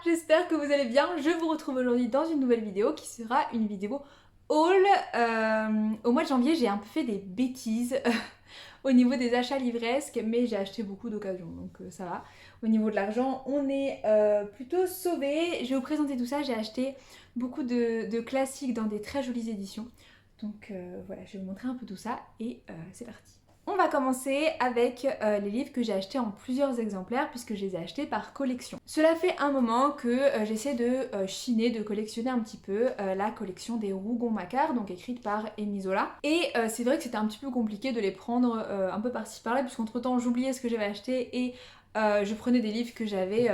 j'espère que vous allez bien. Je vous retrouve aujourd'hui dans une nouvelle vidéo qui sera une vidéo haul. Au mois de janvier, j'ai un peu fait des bêtises au niveau des achats livresques, mais j'ai acheté beaucoup d'occasions, donc ça va. Au niveau de l'argent, on est plutôt sauvé. Je vais vous présenter tout ça. J'ai acheté beaucoup de classiques dans des très jolies éditions. Donc voilà, je vais vous montrer un peu tout ça et c'est parti. On va commencer avec les livres que j'ai achetés en plusieurs exemplaires puisque je les ai achetés par collection. Cela fait un moment que j'essaie de chiner, de collectionner un petit peu la collection des Rougon-Macquart, donc écrite par Émile Zola. Et c'est vrai que c'était un petit peu compliqué de les prendre un peu par-ci par-là puisqu'entre temps j'oubliais ce que j'avais acheté et je prenais des livres que j'avais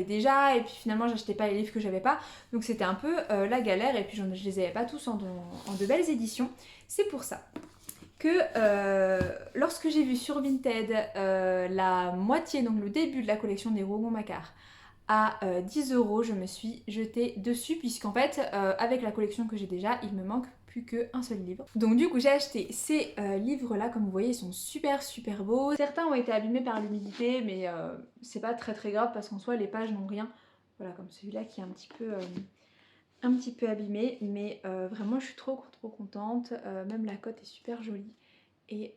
déjà et puis finalement j'achetais pas les livres que j'avais pas, donc c'était un peu la galère et puis je les avais pas tous en de belles éditions. C'est pour ça que lorsque j'ai vu sur Vinted la moitié, donc le début de la collection des Rougon-Macquart à 10 €, je me suis jetée dessus puisqu'en fait avec la collection que j'ai déjà il me manque plus qu'un seul livre. Donc du coup j'ai acheté ces livres là, comme vous voyez ils sont super beaux. Certains ont été abîmés par l'humidité mais c'est pas très grave parce qu'en soi les pages n'ont rien. Voilà, comme celui-là qui est un petit peu abîmé, mais vraiment je suis trop contente. Même la cote est super jolie et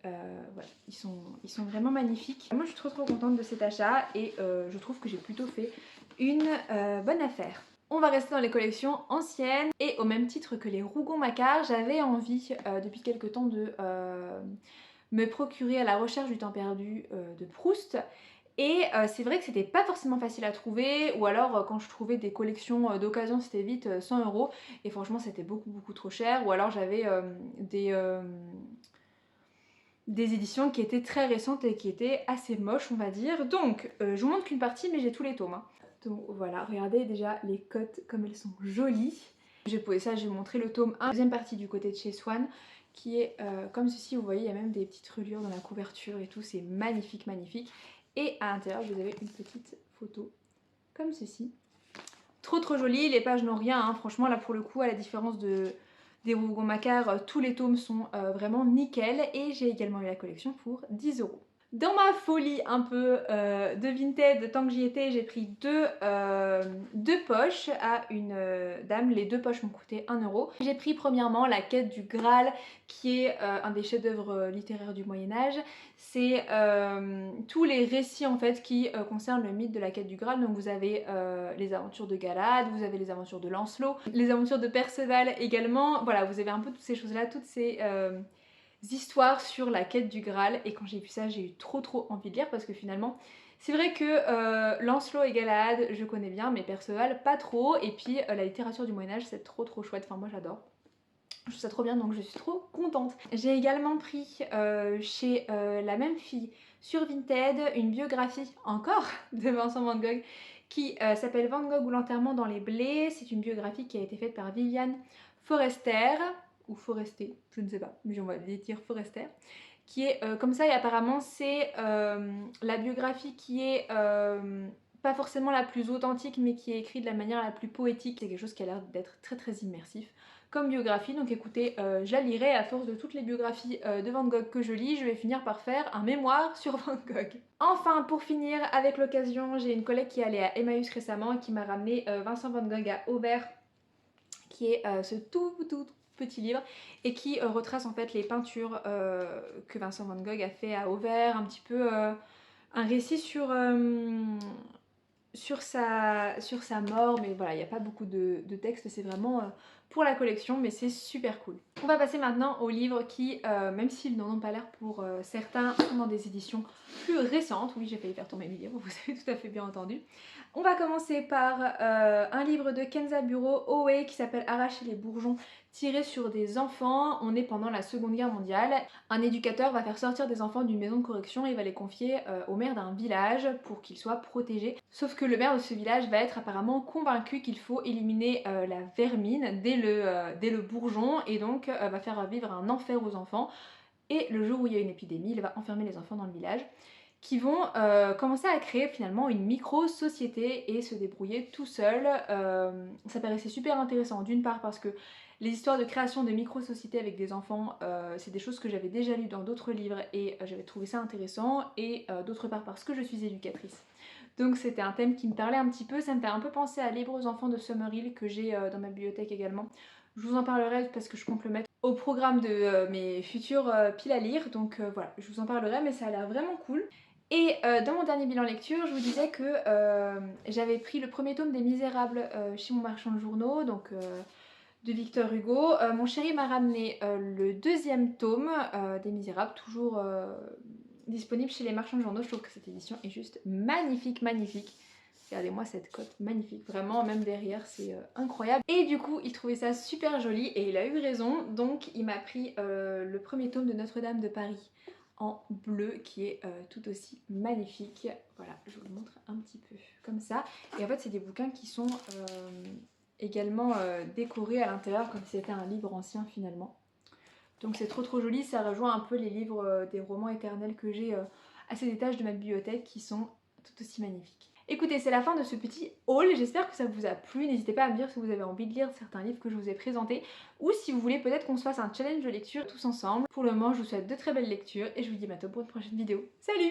voilà, ils sont vraiment magnifiques. Moi je suis trop contente de cet achat et je trouve que j'ai plutôt fait une bonne affaire. On va rester dans les collections anciennes et au même titre que les Rougon-Macquart, j'avais envie depuis quelques temps de me procurer À la recherche du temps perdu de Proust. Et c'est vrai que c'était pas forcément facile à trouver, ou alors quand je trouvais des collections d'occasion c'était vite 100 € et franchement c'était beaucoup trop cher, ou alors j'avais des éditions qui étaient très récentes et qui étaient assez moches on va dire. Donc je vous montre qu'une partie mais j'ai tous les tomes. Donc voilà, regardez déjà les cotes comme elles sont jolies. J'ai posé ça, j'ai montré le tome 1, deuxième partie du côté de chez Swan qui est comme ceci, vous voyez il y a même des petites reliures dans la couverture et tout, c'est magnifique. Et à l'intérieur vous avez une petite photo comme ceci. Trop jolie, les pages n'ont rien, hein. Franchement là pour le coup à la différence des Rougon-Macquart, tous les tomes sont vraiment nickel et j'ai également eu la collection pour 10 €. Dans ma folie un peu de Vinted, tant que j'y étais, j'ai pris deux poches à une dame. Les deux poches m'ont coûté 1 €. J'ai pris premièrement La Quête du Graal, qui est un des chefs-d'œuvre littéraires du Moyen-Âge. C'est tous les récits en fait qui concernent le mythe de la Quête du Graal. Donc vous avez les aventures de Galad, vous avez les aventures de Lancelot, les aventures de Perceval également. Voilà, vous avez un peu toutes ces choses-là, toutes ces histoires sur la quête du Graal. Et quand j'ai vu ça j'ai eu trop envie de lire parce que finalement c'est vrai que Lancelot et Galahad je connais bien mais Perceval pas trop, et puis la littérature du Moyen-Âge c'est trop chouette, enfin moi j'adore. Je trouve ça trop bien donc je suis trop contente. J'ai également pris chez la même fille sur Vinted une biographie encore de Vincent Van Gogh qui s'appelle Van Gogh ou l'enterrement dans les blés. C'est une biographie qui a été faite par Viviane Forester ou Forester, je ne sais pas, mais on va dire Forester, qui est comme ça, et apparemment c'est la biographie qui est pas forcément la plus authentique mais qui est écrite de la manière la plus poétique. C'est quelque chose qui a l'air d'être très immersif comme biographie, donc écoutez, je la lirai. À force de toutes les biographies de Van Gogh que je lis, je vais finir par faire un mémoire sur Van Gogh. Enfin, pour finir, avec l'occasion, j'ai une collègue qui est allée à Emmaüs récemment et qui m'a ramené Vincent Van Gogh à Auvers, qui est ce tout petit livre et qui retrace en fait les peintures que Vincent Van Gogh a fait à Auvers, un petit peu un récit sur sa mort, mais voilà, il n'y a pas beaucoup de texte, c'est vraiment pour la collection, mais c'est super cool. On va passer maintenant aux livres qui, même s'ils n'en ont pas l'air pour certains, sont dans des éditions plus récentes. Oui, j'ai failli faire tomber mes livres, vous avez tout à fait bien entendu. On va commencer par un livre de Kenza Bureau, Oé, qui s'appelle Arracher les bourgeons, tiré sur des enfants. On est pendant la Seconde Guerre mondiale. Un éducateur va faire sortir des enfants d'une maison de correction et va les confier au maire d'un village pour qu'ils soient protégés. Sauf que le maire de ce village va être apparemment convaincu qu'il faut éliminer la vermine dès le bourgeon, et donc va faire vivre un enfer aux enfants. Et le jour où il y a une épidémie, il va enfermer les enfants dans le village, qui vont commencer à créer finalement une micro-société et se débrouiller tout seuls. Ça paraissait super intéressant, d'une part parce que les histoires de création de micro-sociétés avec des enfants, c'est des choses que j'avais déjà lues dans d'autres livres et j'avais trouvé ça intéressant, et d'autre part parce que je suis éducatrice. Donc c'était un thème qui me parlait un petit peu, ça me fait un peu penser à Livre aux enfants de Summerhill que j'ai dans ma bibliothèque également. Je vous en parlerai parce que je compte le mettre au programme de mes futures piles à lire, donc voilà, je vous en parlerai, mais ça a l'air vraiment cool. Et dans mon dernier bilan lecture, je vous disais que j'avais pris le premier tome des Misérables chez mon marchand de journaux, donc de Victor Hugo. Mon chéri m'a ramené le deuxième tome des Misérables, toujours disponible chez les marchands de journaux. Je trouve que cette édition est juste magnifique, magnifique. Regardez-moi cette cote, magnifique, vraiment, même derrière, c'est incroyable. Et du coup, il trouvait ça super joli et il a eu raison, donc il m'a pris le premier tome de Notre-Dame de Paris en bleu qui est tout aussi magnifique. Voilà, je vous le montre un petit peu comme ça. Et en fait, c'est des bouquins qui sont également décorés à l'intérieur comme si c'était un livre ancien finalement. Donc c'est trop joli, ça rejoint un peu les livres des romans éternels que j'ai à ces étages de ma bibliothèque qui sont tout aussi magnifiques. Écoutez, c'est la fin de ce petit haul, j'espère que ça vous a plu, n'hésitez pas à me dire si vous avez envie de lire certains livres que je vous ai présentés ou si vous voulez peut-être qu'on se fasse un challenge de lecture tous ensemble. Pour le moment, je vous souhaite de très belles lectures et je vous dis à bientôt pour une prochaine vidéo. Salut!